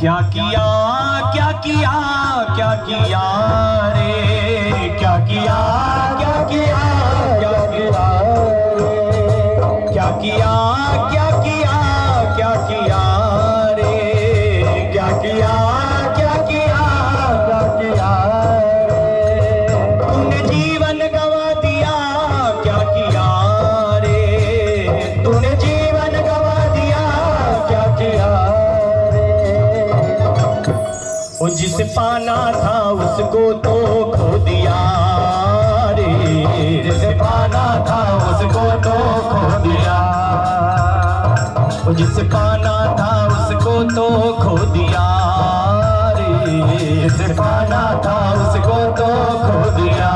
क्या किया क्या किया क्या किया रे, क्या किया क्या किया क्या किया रे, क्या किया क्या किया क्या किया रे, क्या किया क्या किया क्या किया रे, तूने जीवन गवा दिया क्या किया रे, तूने जीवन गवा दिया क्या किया रे, वो जिसे पाना था उसको तो खो दिया रे, जिसे पाना था उसको तो खो दिया, वो जिसे पाना था उसको तो खो दिया रे, जिसे पाना था उसको तो खो दिया,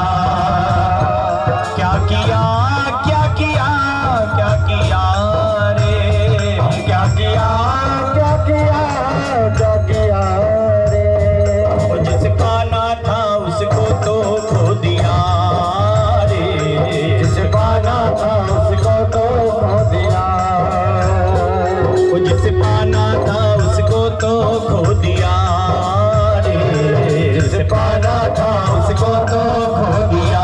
क्या किया क्या किया क्या किया रे, क्या किया क्या किया क्या किया रे, वो जिसे पाना था उसको तो खो दिया रे, जिसे पाना था उसको तो खो दिया, वो जिसे पाना था उसको तो खो दिया रे, जिसे पाना था उसको तो खो दिया।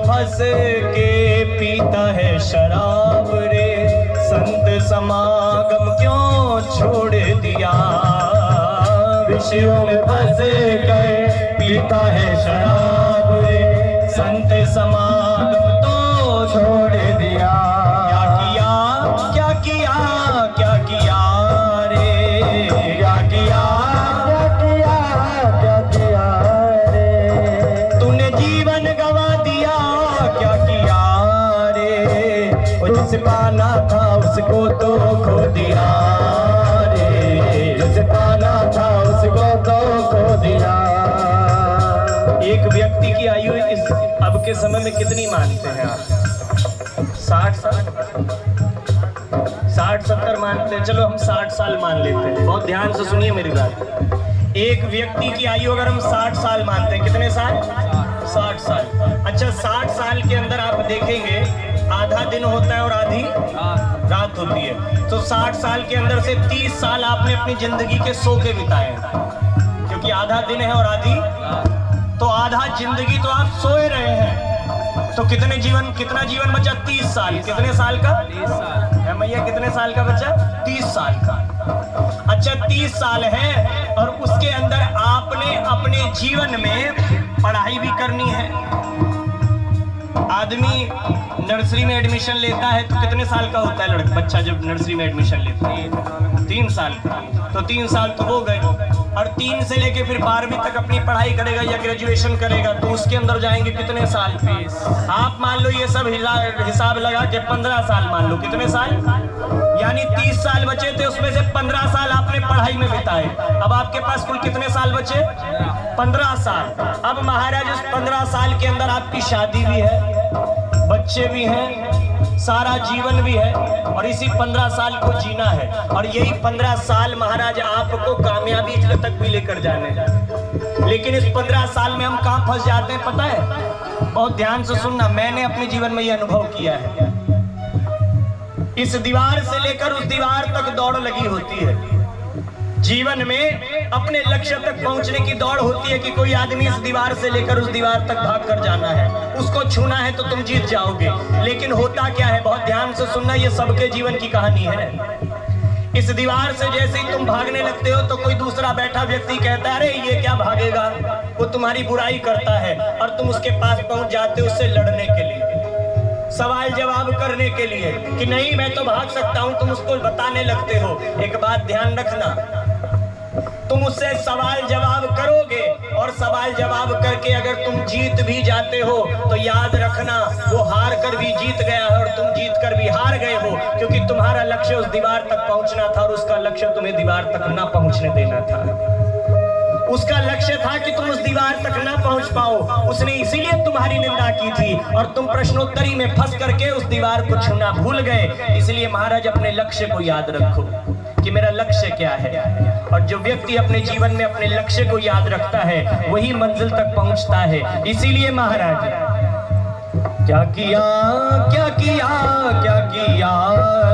फंस के पीता है शराब रे, संत समागम क्यों छोड़ दिया, विषयों में फंस गए पीता है शराब रे, संत समागम तो छोड़ दिया, क्या किया क्या किया रे, क्या किया क्या किया क्या किया रे, तूने जीवन गवा दिया क्या किया रे, वो जिसे पाना था उसको तो खो दिया रे, जिसे पाना था उसको तो खो दिया। एक व्यक्ति की आयु इस अब के समय में कितनी मानते हैं आप? 60 साल 60-70 मानते हैं, चलो हम 60 साल मान लेते हैं। बहुत ध्यान से सुनिए मेरी बात। एक व्यक्ति की आयु अगर हम 60 साल मानते हैं, कितने साल? 60 साल। अच्छा, 60 साल के अंदर आप देखेंगे आधा दिन होता है और आधी रात होती है, तो 60 साल के अंदर से 30 साल आपने अपनी जिंदगी के सो के बिताए हैं, क्योंकि आधा दिन है और आधी, तो आधा जिंदगी तो आप सोए रहे हैं, तो कितना जीवन बचा? 30 साल। कितने साल का? 30 साल। मैया कितने साल का बचा? 30 साल का। अच्छा, 30 साल है और उसके अंदर आपने अपने जीवन में पढ़ाई भी करनी है। आदमी नर्सरी में एडमिशन लेता है तो कितने साल का होता है लड़का बच्चा जब नर्सरी में एडमिशन लेता है? 3 साल का। तो 3 साल तो हो गए, और 3 से लेके फिर 12वीं तक अपनी पढ़ाई करेगा या ग्रेजुएशन करेगा, तो उसके अंदर जाएंगे कितने साल? आप मान लो ये सब हिसाब लगा के 15 साल मान लो। कितने साल? यानी 30 साल बचे थे, उसमें से 15 साल आपने पढ़ाई में बिताए। अब आपके पास कुल कितने साल बचे? 15 साल। अब महाराज उस 15 साल के अंदर आपकी शादी भी है, बच्चे भी हैं, सारा जीवन भी है, और इसी 15 साल को जीना है। और यही 15 साल महाराज आपको कामयाबी तक भी लेकर जाने हैं। लेकिन इस 15 साल में हम कहाँ फंस जाते हैं पता है? बहुत ध्यान से सुनना, मैंने अपने जीवन में यह अनुभव किया है। इस दीवार से लेकर उस दीवार तक दौड़ लगी होती है। जीवन में अपने लक्ष्य तक पहुंचने की दौड़ होती है कि कोई आदमी इस दीवार से लेकर उस दीवार तक भाग कर जाना है, उसको छूना है तो तुम जीत जाओगे। लेकिन होता क्या है? बहुत ध्यान से सुनना, ये सबके जीवन की कहानी है। इस दीवार से जैसे ही तुम भागने लगते हो तो कोई दूसरा बैठा व्यक्ति कहता है, अरे ये क्या भागेगा, वो तुम्हारी बुराई करता है, और तुम उसके पास पहुंच जाते हो उससे लड़ने के लिए, सवाल जवाब करने के लिए कि नहीं मैं तो भाग सकता हूं। तुम उसको बताने लगते हो। एक बात ध्यान रखना, तुम उससे सवाल जवाब करोगे और सवाल जवाब करके अगर तुम जीत भी जाते हो तो याद रखना वो हार कर भी जीत गया है और तुम जीत कर भी हार गए हो, क्योंकि तुम्हारा लक्ष्य उस दीवार तक पहुंचना था और उसका लक्ष्य तुम्हें दीवार तक ना पहुंचने देना था। उसका लक्ष्य था कि तुम उस दीवार तक ना पहुंच पाओ। उसने इसीलिए तुम्हारी निंदा की थी और तुम प्रश्नोत्तरी में फंस करके उस दीवार को छूना भूल गए। इसलिए महाराज अपने लक्ष्य को याद रखो कि मेरा लक्ष्य क्या है। और जो व्यक्ति अपने जीवन में अपने लक्ष्य को याद रखता है वही मंजिल तक पहुंचता है। इसीलिए महाराज क्या किया क्या किया क्या किया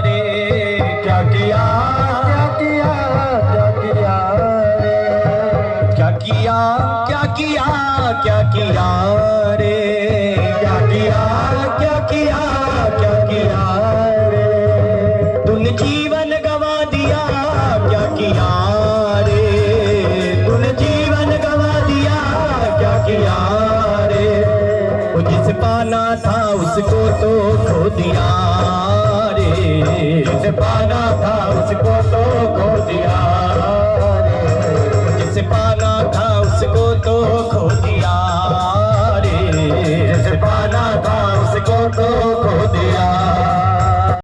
रे, क्या किया क्या किया क्या किया रे, क्या किया क्या किया क्या किया रे, क्या किया क्या किया क्या किया रे, तूने जीवन गवा दिया क्या किया रे, तूने जीवन गवा दिया क्या किया रे, वो जिसे पाना था उसको तो खो दिया रे, जिसे पाना था उसको तो खो दिया रे, जिसे पाना था उसको तो